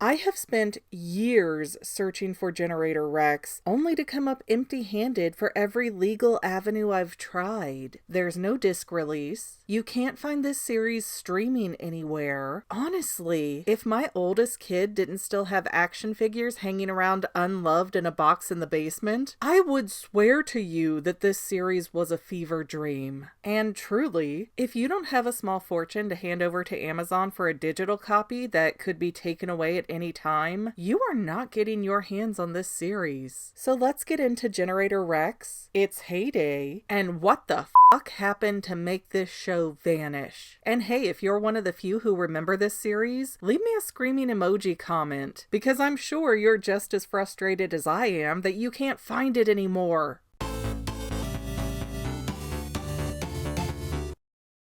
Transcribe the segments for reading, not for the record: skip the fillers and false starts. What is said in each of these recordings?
I have spent years searching for Generator Rex, only to come up empty-handed for every legal avenue I've tried. There's no disc release. You can't find this series streaming anywhere. Honestly, if my oldest kid didn't still have action figures hanging around unloved in a box in the basement, I would swear to you that this series was a fever dream. And truly, if you don't have a small fortune to hand over to Amazon for a digital copy that could be taken away at any time, you are not getting your hands on this series. So let's get into Generator Rex, its heyday, and what the fuck happened to make this show vanish. And hey, if you're one of the few who remember this series, leave me a screaming emoji comment, because I'm sure you're just as frustrated as I am that you can't find it anymore.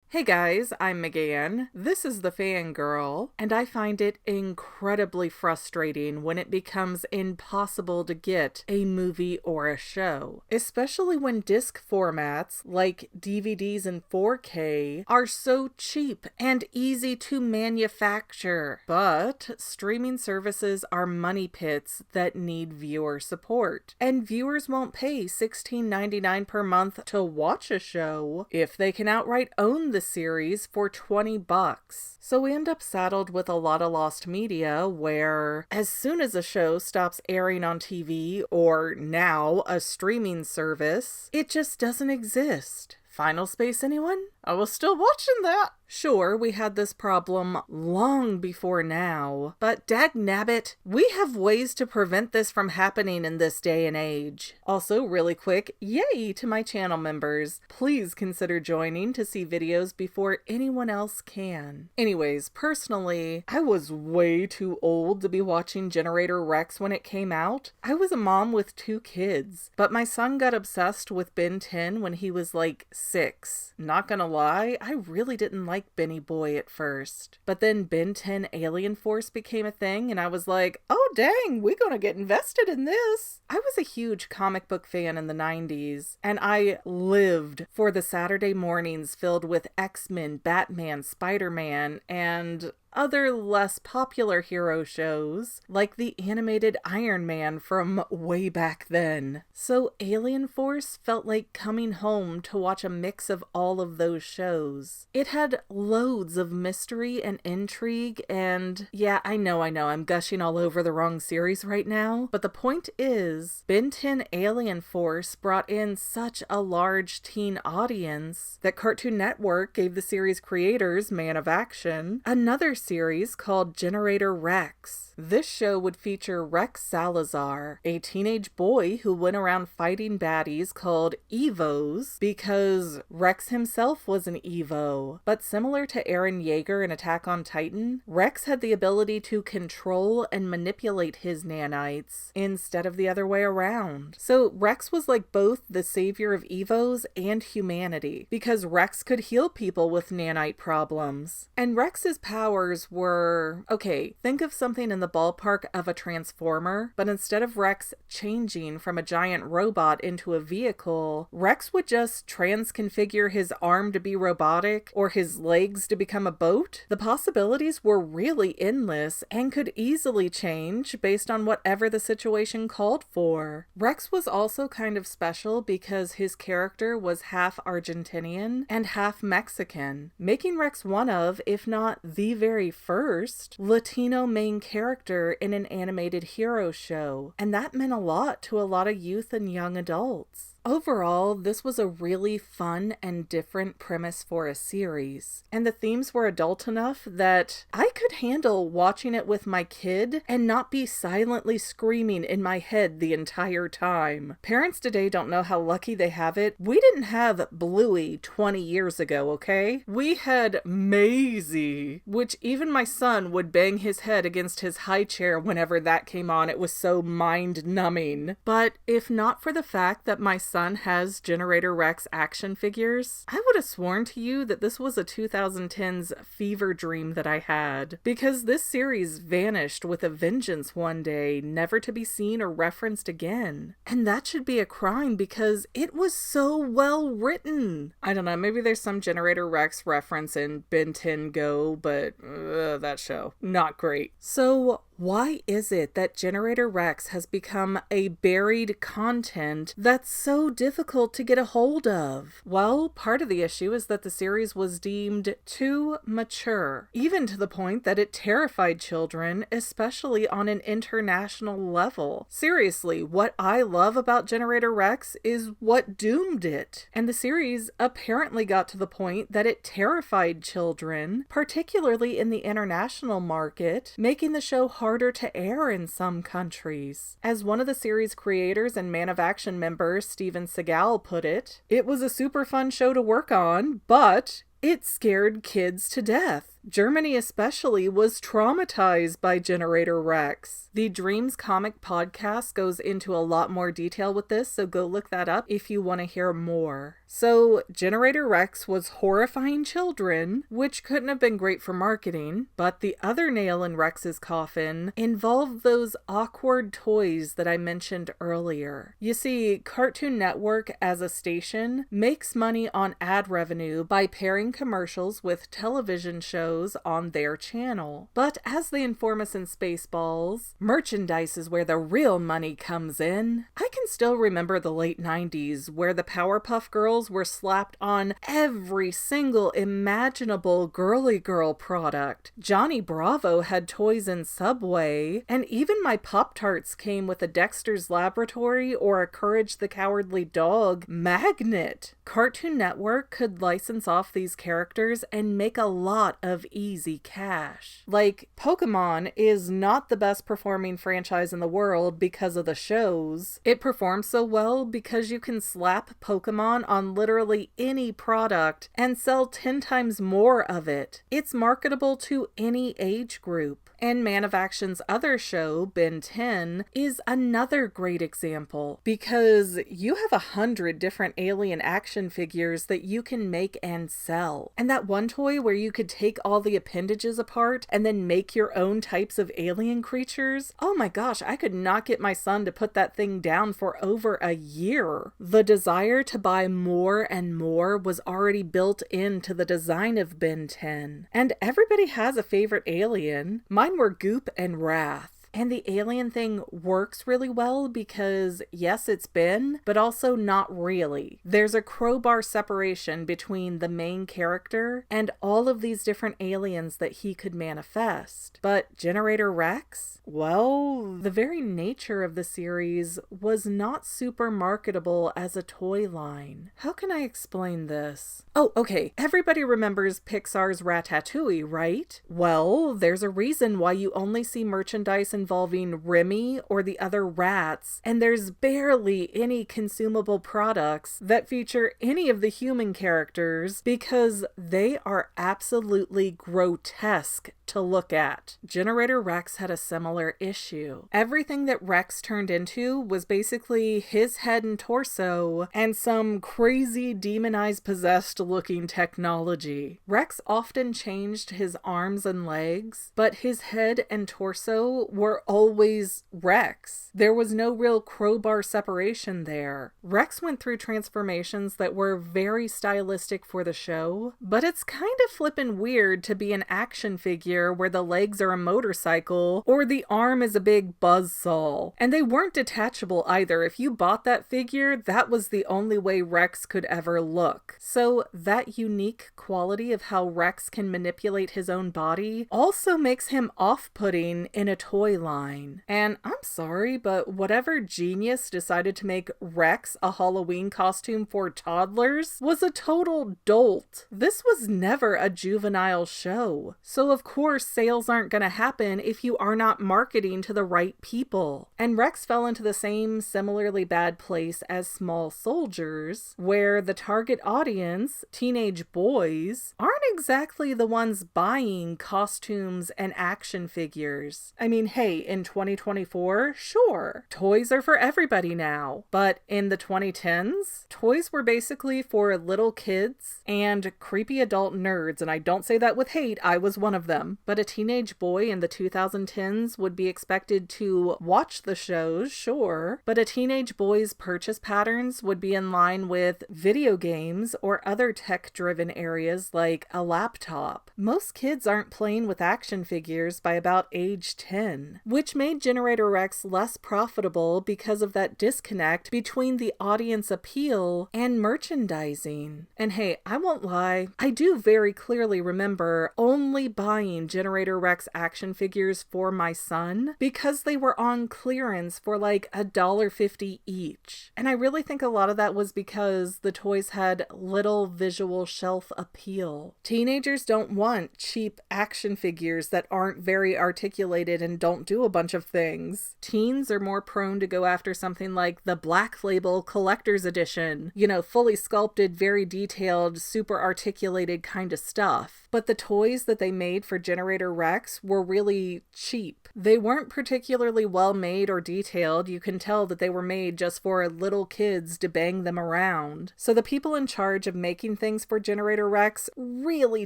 Hey guys, I'm Megan. This is the Fangirl, and I find it incredibly frustrating when it becomes impossible to get a movie or a show, especially when disc formats like DVDs and 4K are so cheap and easy to manufacture. But streaming services are money pits that need viewer support, and viewers won't pay $16.99 per month to watch a show if they can outright own the series for $20. So we end up saddled with a lot of lost media where as soon as a show stops airing on TV or now a streaming service, it just doesn't exist. Final Space, anyone? I was still watching that. Sure, we had this problem long before now, but dagnabbit, we have ways to prevent this from happening in this day and age. Also, really quick, yay to my channel members. Please consider joining to see videos before anyone else can. Anyways, personally, I was way too old to be watching Generator Rex when it came out. I was a mom with 2 kids, but my son got obsessed with Ben 10 when he was like 6. Not gonna lie, I really didn't like Benny Boy at first. But then Ben 10 Alien Force became a thing and I was like, oh dang, we gonna get invested in this. I was a huge comic book fan in the 90s, and I lived for the Saturday mornings filled with X-Men, Batman, Spider-Man, and other less popular hero shows, like the animated Iron Man from way back then. So Alien Force felt like coming home to watch a mix of all of those shows. It had loads of mystery and intrigue, and yeah, I know, I'm gushing all over the wrong series right now, but the point is, Ben 10 Alien Force brought in such a large teen audience that Cartoon Network gave the series creators, Man of Action, another series called Generator Rex. This show would feature Rex Salazar, a teenage boy who went around fighting baddies called Evos because Rex himself was an Evo. But similar to Eren Yeager in Attack on Titan, Rex had the ability to control and manipulate his nanites instead of the other way around. So Rex was like both the savior of Evos and humanity, because Rex could heal people with nanite problems. And Rex's powers were, okay, think of something in the ballpark of a Transformer, but instead of Rex changing from a giant robot into a vehicle, Rex would just transconfigure his arm to be robotic or his legs to become a boat. The possibilities were really endless and could easily change based on whatever the situation called for. Rex was also kind of special because his character was half Argentinian and half Mexican, making Rex one of, if not the very first, Latino main character in an animated hero show, and that meant a lot to a lot of youth and young adults. Overall, this was a really fun and different premise for a series, and the themes were adult enough that I could handle watching it with my kid and not be silently screaming in my head the entire time. Parents today don't know how lucky they have it. We didn't have Bluey 20 years ago, okay? We had Maisie, which even my son would bang his head against his high chair whenever that came on. It was so mind-numbing. But if not for the fact that my son has Generator Rex action figures, I would have sworn to you that this was a 2010s fever dream that I had, because this series vanished with a vengeance one day, never to be seen or referenced again. And that should be a crime because it was so well written. I don't know, maybe there's some Generator Rex reference in Ben 10 Go, but that show, not great. So Why is it that Generator Rex has become a buried content that's so difficult to get a hold of? Well, part of the issue is that the series was deemed too mature, even to the point that it terrified children, especially on an international level. Seriously, what I love about Generator Rex is what doomed it. And the series apparently got to the point that it terrified children, particularly in the international market, making the show harder to air in some countries. As one of the series creators and Man of Action member Steven Seagal put it, "It was a super fun show to work on, but it scared kids to death. Germany especially was traumatized by Generator Rex." The Dreams Comic podcast goes into a lot more detail with this, so go look that up if you want to hear more. So, Generator Rex was horrifying children, which couldn't have been great for marketing, but the other nail in Rex's coffin involved those awkward toys that I mentioned earlier. You see, Cartoon Network as a station makes money on ad revenue by pairing commercials with television shows on their channel. But as they inform us in Spaceballs, merchandise is where the real money comes in. I can still remember the late 90s where the Powerpuff Girls were slapped on every single imaginable girly girl product. Johnny Bravo had toys in Subway, and even my Pop-Tarts came with a Dexter's Laboratory or a Courage the Cowardly Dog magnet. Cartoon Network could license off these characters and make a lot of easy cash. Like, Pokemon is not the best performing franchise in the world because of the shows. It performs so well because you can slap Pokemon on literally any product and sell 10 times more of it. It's marketable to any age group. And Man of Action's other show, Ben 10, is another great example because you have 100 different alien action figures that you can make and sell. And that one toy where you could take all the appendages apart and then make your own types of alien creatures, oh my gosh, I could not get my son to put that thing down for over a year. The desire to buy more and more was already built into the design of Ben 10. And everybody has a favorite alien. Mine were Goop and Wrath. And the alien thing works really well because, yes, it's Ben, but also not really. There's a crowbar separation between the main character and all of these different aliens that he could manifest. But Generator Rex? Well, the very nature of the series was not super marketable as a toy line. How can I explain this? Oh, okay. Everybody remembers Pixar's Ratatouille, right? Well, there's a reason why you only see merchandise involving Remy or the other rats, and there's barely any consumable products that feature any of the human characters because they are absolutely grotesque to look at. Generator Rex had a similar issue. Everything that Rex turned into was basically his head and torso and some crazy demonized possessed looking technology. Rex often changed his arms and legs, but his head and torso were always Rex. There was no real crowbar separation there. Rex went through transformations that were very stylistic for the show, but it's kind of flippin' weird to be an action figure where the legs are a motorcycle or the arm is a big buzzsaw. And they weren't detachable either. If you bought that figure, that was the only way Rex could ever look. So that unique quality of how Rex can manipulate his own body also makes him off-putting in a toy line. And I'm sorry, but whatever genius decided to make Rex a Halloween costume for toddlers was a total dolt. This was never a juvenile show. So of course sales aren't going to happen if you are not marketing to the right people. And Rex fell into the same similarly bad place as Small Soldiers, where the target audience, teenage boys, aren't exactly the ones buying costumes and action figures. I mean, hey, in 2024, sure, toys are for everybody now. But in the 2010s, toys were basically for little kids and creepy adult nerds, and I don't say that with hate, I was one of them. But a teenage boy in the 2010s would be expected to watch the shows, sure, but a teenage boy's purchase patterns would be in line with video games or other tech-driven areas like a laptop. Most kids aren't playing with action figures by about age 10. line, which made Generator Rex less profitable because of that disconnect between the audience appeal and merchandising. And hey, I won't lie, I do very clearly remember only buying Generator Rex action figures for my son because they were on clearance for like $1.50 each. And I really think a lot of that was because the toys had little visual shelf appeal. Teenagers don't want cheap action figures that aren't very articulated and don't do a bunch of things. Teens are more prone to go after something like the Black Label Collector's Edition, fully sculpted, very detailed, super articulated kind of stuff. But the toys that they made for Generator Rex were really cheap. They weren't particularly well made or detailed. You can tell that they were made just for little kids to bang them around. So the people in charge of making things for Generator Rex really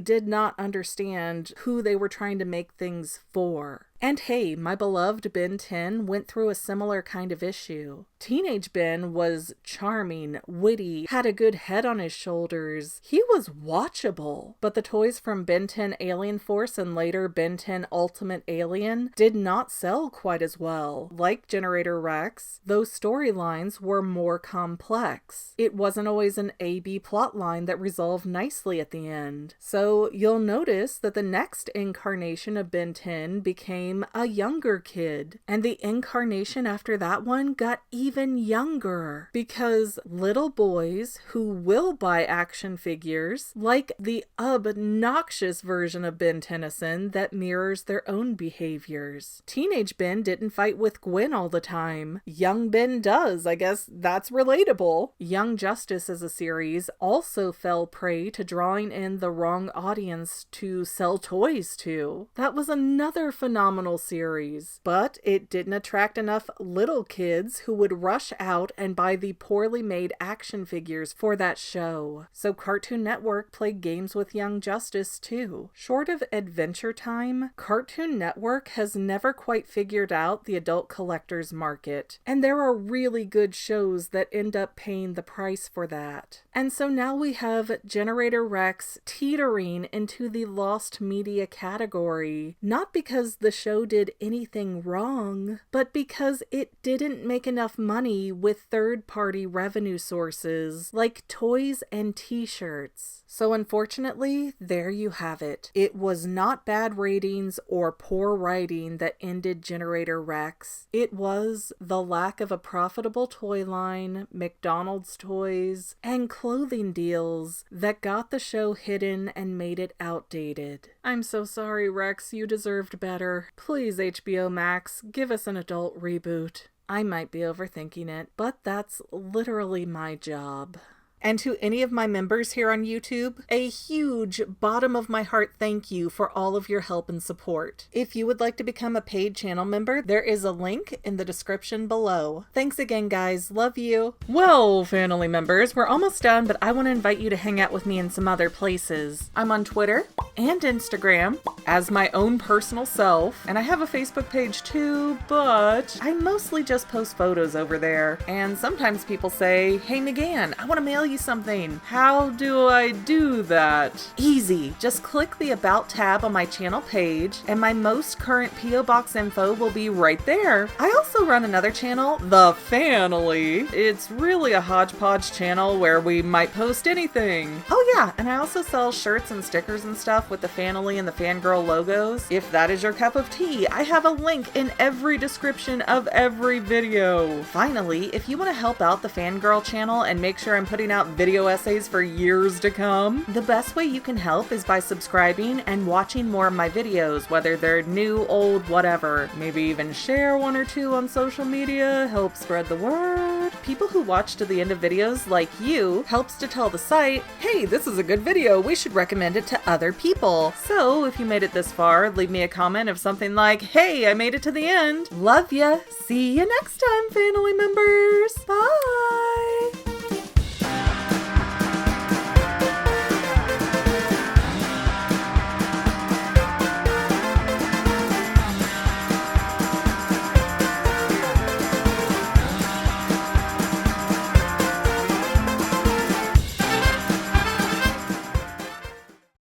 did not understand who they were trying to make things for. And hey, my beloved Ben 10 went through a similar kind of issue. Teenage Ben was charming, witty, had a good head on his shoulders. He was watchable. But the toys from Ben 10 Alien Force and later Ben 10 Ultimate Alien did not sell quite as well. Like Generator Rex, those storylines were more complex. It wasn't always an A-B plot line that resolved nicely at the end. So you'll notice that the next incarnation of Ben 10 became a younger kid, and the incarnation after that one got even younger because little boys who will buy action figures like the obnoxious version of Ben Tennyson that mirrors their own behaviors. Teenage Ben didn't fight with Gwen all the time. Young Ben does. I guess that's relatable. Young Justice as a series also fell prey to drawing in the wrong audience to sell toys to. That was another phenomenal series, but it didn't attract enough little kids who would rush out and buy the poorly made action figures for that show. So Cartoon Network played games with Young Justice too. Short of Adventure Time, Cartoon Network has never quite figured out the adult collectors market, and there are really good shows that end up paying the price for that. And so now we have Generator Rex teetering into the lost media category, not because the show did anything wrong, but because it didn't make enough money with third-party revenue sources like toys and t-shirts. So unfortunately, there you have it. It was not bad ratings or poor writing that ended Generator Rex. It was the lack of a profitable toy line, McDonald's toys, and clothing deals that got the show hidden and made it outdated. I'm so sorry, Rex. You deserved better. Please, HBO Max, give us an adult reboot. I might be overthinking it, but that's literally my job. And to any of my members here on YouTube, a huge bottom of my heart thank you for all of your help and support. If you would like to become a paid channel member, there is a link in the description below. Thanks again, guys. Love you. Well, family members, we're almost done, but I want to invite you to hang out with me in some other places. I'm on Twitter and Instagram as my own personal self, and I have a Facebook page too, but I mostly just post photos over there. And sometimes people say, "Hey, McGann, I want to mail you something. How do I do that?" Easy. Just click the About tab on my channel page and my most current P.O. Box info will be right there. I also run another channel, The Family. It's really a hodgepodge channel where we might post anything. Oh yeah, and I also sell shirts and stickers and stuff with the Family and the Fangirl logos. If that is your cup of tea, I have a link in every description of every video. Finally, if you want to help out the Fangirl channel and make sure I'm putting out video essays for years to come, the best way you can help is by subscribing and watching more of my videos, whether they're new, old, whatever. Maybe even share one or two on social media, help spread the word. People who watch to the end of videos, like you, helps to tell the site, hey, this is a good video, we should recommend it to other people. So if you made it this far, leave me a comment of something like, hey, I made it to the end. Love ya. See you next time, family members. Bye.